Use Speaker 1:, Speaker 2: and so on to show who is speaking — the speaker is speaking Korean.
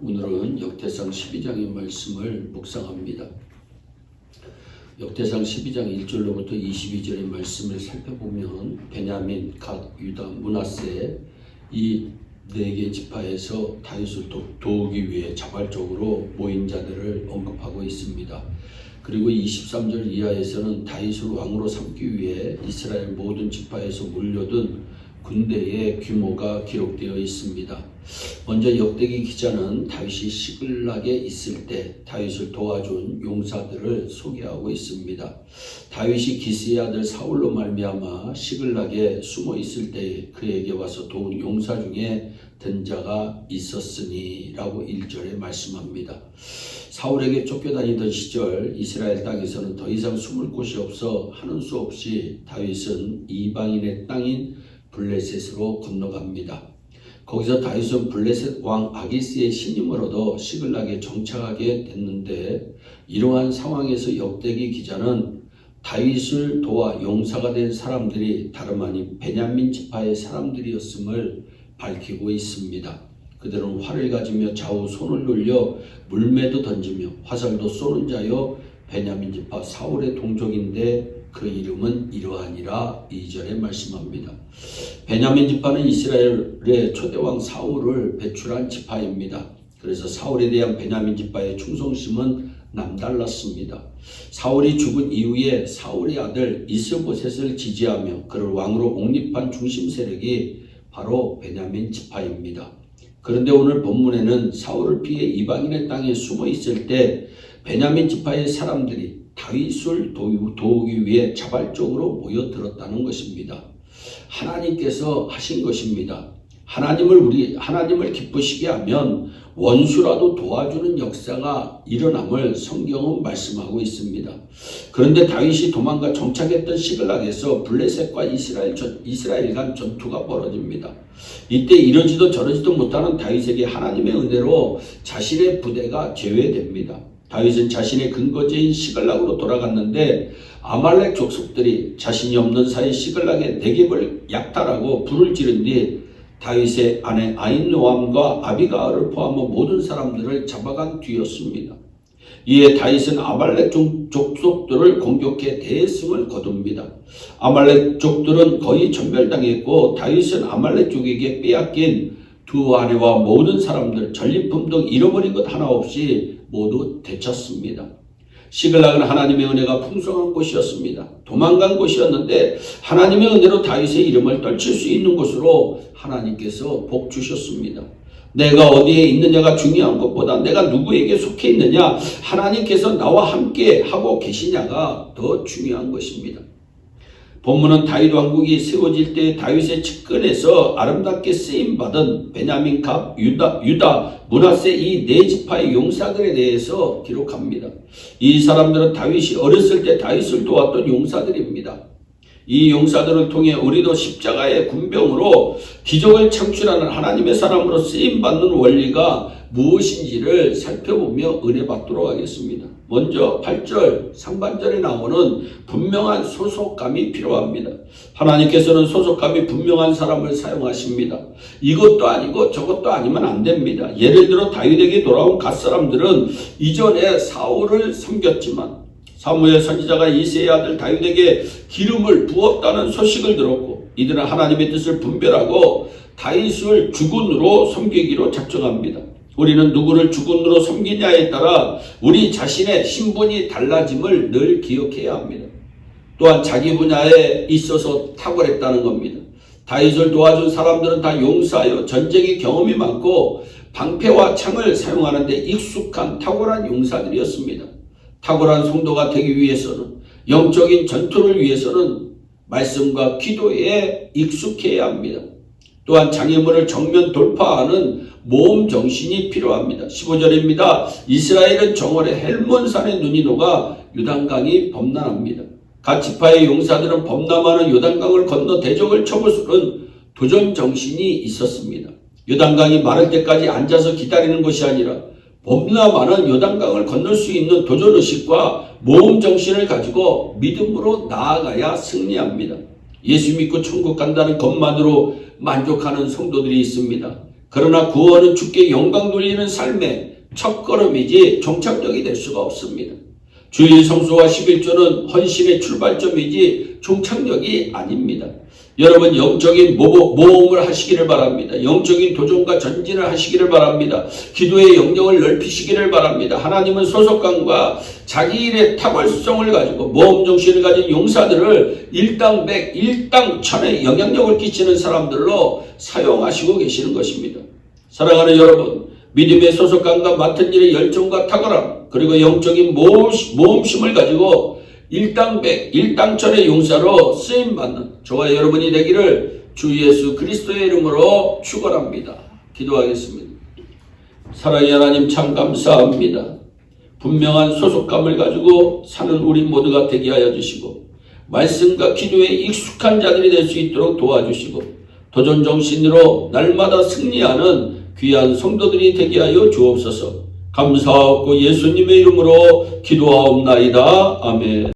Speaker 1: 오늘은 역대상 12장의 말씀을 묵상합니다. 역대상 12장 1절로부터 22절의 말씀을 살펴보면 베냐민, 갓, 유다, 므낫세 이 네 개 지파에서 다윗을 도우기 위해 자발적으로 모인 자들을 언급하고 있습니다. 그리고 23절 이하에서는 다윗을 왕으로 삼기 위해 이스라엘 모든 지파에서 몰려든 군대의 규모가 기록되어 있습니다. 먼저 역대기 기자는 다윗이 시글락에 있을 때 다윗을 도와준 용사들을 소개하고 있습니다. 다윗이 기스의 아들 사울로 말미암아 시글락에 숨어 있을 때 그에게 와서 도운 용사 중에 든 자가 있었으니 라고 1절에 말씀합니다. 사울에게 쫓겨다니던 시절 이스라엘 땅에서는 더 이상 숨을 곳이 없어 하는 수 없이 다윗은 이방인의 땅인 블레셋으로 건너갑니다. 거기서 다윗은 블레셋 왕 아기스의 신임을 얻어 시글락에 정착하게 됐는데 이러한 상황에서 역대기 기자는 다윗을 도와 용사가 된 사람들이 다름 아닌 베냐민 지파의 사람들이었음을 밝히고 있습니다. 그들은 활을 가지며 좌우 손을 돌려 물매도 던지며 화살도 쏘는 자여 베냐민 지파 사울의 동족인데 그 이름은 이러하니라 2절에 말씀합니다. 베냐민 지파는 이스라엘의 초대왕 사울을 배출한 지파입니다. 그래서 사울에 대한 베냐민 지파의 충성심은 남달랐습니다. 사울이 죽은 이후에 사울의 아들 이스보셋을 지지하며 그를 왕으로 옹립한 중심 세력이 바로 베냐민 지파입니다. 그런데 오늘 본문에는 사울을 피해 이방인의 땅에 숨어 있을 때 베냐민 지파의 사람들이 다윗을 도우기 위해 자발적으로 모여들었다는 것입니다. 하나님께서 하신 것입니다. 하나님을 기쁘시게 하면 원수라도 도와주는 역사가 일어남을 성경은 말씀하고 있습니다. 그런데 다윗이 도망가 정착했던 시글락에서 블레셋과 이스라엘 간 전투가 벌어집니다. 이때 이러지도 저러지도 못하는 다윗에게 하나님의 은혜로 자신의 부대가 제외됩니다. 다윗은 자신의 근거지인 시글락으로 돌아갔는데 아말렉 족속들이 자신이 없는 사이 시글락의 네겝을 약탈하고 불을 지른 뒤 다윗의 아내 아힌노암과 아비가을을 포함한 모든 사람들을 잡아간 뒤였습니다. 이에 다윗은 아말렉 족속들을 공격해 대승을 거둡니다. 아말렉 족들은 거의 전멸당했고 다윗은 아말렉 족에게 빼앗긴 두 아내와 모든 사람들, 전리품 등 잃어버린 것 하나 없이 모두 되찾습니다. 시글락은 하나님의 은혜가 풍성한 곳이었습니다. 도망간 곳이었는데 하나님의 은혜로 다윗의 이름을 떨칠 수 있는 곳으로 하나님께서 복 주셨습니다. 내가 어디에 있느냐가 중요한 것보다 내가 누구에게 속해 있느냐, 하나님께서 나와 함께 하고 계시냐가 더 중요한 것입니다. 본문은 다윗 왕국이 세워질 때 다윗의 측근에서 아름답게 쓰임받은 베냐민, 갓, 유다, 므낫세 이 네 지파의 용사들에 대해서 기록합니다. 이 사람들은 다윗이 어렸을 때 다윗을 도왔던 용사들입니다. 이 용사들을 통해 우리도 십자가의 군병으로 기적을 창출하는 하나님의 사람으로 쓰임받는 원리가 무엇인지를 살펴보며 은혜 받도록 하겠습니다. 먼저 8절 상반절에 나오는 분명한 소속감이 필요합니다. 하나님께서는 소속감이 분명한 사람을 사용하십니다. 이것도 아니고 저것도 아니면 안 됩니다. 예를 들어 다윗에게 돌아온 갓 사람들은 이전에 사울을 섬겼지만 사무엘 선지자가 이새의 아들 다윗에게 기름을 부었다는 소식을 들었고 이들은 하나님의 뜻을 분별하고 다윗을 주군으로 섬기기로 작정합니다. 우리는 누구를 주군으로 섬기냐에 따라 우리 자신의 신분이 달라짐을 늘 기억해야 합니다. 또한 자기 분야에 있어서 탁월했다는 겁니다. 다윗을 도와준 사람들은 다 용사여 전쟁의 경험이 많고 방패와 창을 사용하는 데 익숙한 탁월한 용사들이었습니다. 탁월한 성도가 되기 위해서는 영적인 전투를 위해서는 말씀과 기도에 익숙해야 합니다. 또한 장애물을 정면 돌파하는 모험 정신이 필요합니다. 15절입니다. 이스라엘은 정월에 헬몬산의 눈이 녹아 요단강이 범람합니다. 각 지파의 용사들은 범람하는 요단강을 건너 대적을 쳐부수는 도전 정신이 있었습니다. 요단강이 마를 때까지 앉아서 기다리는 것이 아니라 범람하는 요단강을 건널 수 있는 도전의식과 모험 정신을 가지고 믿음으로 나아가야 승리합니다. 예수 믿고 천국 간다는 것만으로 만족하는 성도들이 있습니다. 그러나 구원은 주께 영광 돌리는 삶의 첫걸음이지 종착역이 될 수가 없습니다. 주일 성수와 11조는 헌신의 출발점이지 종착역이 아닙니다. 여러분 영적인 모험을 하시기를 바랍니다. 영적인 도전과 전진을 하시기를 바랍니다. 기도의 영역을 넓히시기를 바랍니다. 하나님은 소속감과 자기 일의 탁월성을 가지고 모험정신을 가진 용사들을 일당백, 일당천의 영향력을 끼치는 사람들로 사용하시고 계시는 것입니다. 사랑하는 여러분, 믿음의 소속감과 맡은 일의 열정과 탁월함, 그리고 영적인 모험심을 가지고 일당백, 일당천의 용사로 쓰임받는 저와 여러분이 되기를 주 예수 그리스도의 이름으로 축원합니다. 기도하겠습니다. 사랑의 하나님 참 감사합니다. 분명한 소속감을 가지고 사는 우리 모두가 되게 하여 주시고 말씀과 기도에 익숙한 자들이 될 수 있도록 도와주시고 도전정신으로 날마다 승리하는 귀한 성도들이 되게 하여 주옵소서. 감사하고 예수님의 이름으로 기도하옵나이다. 아멘.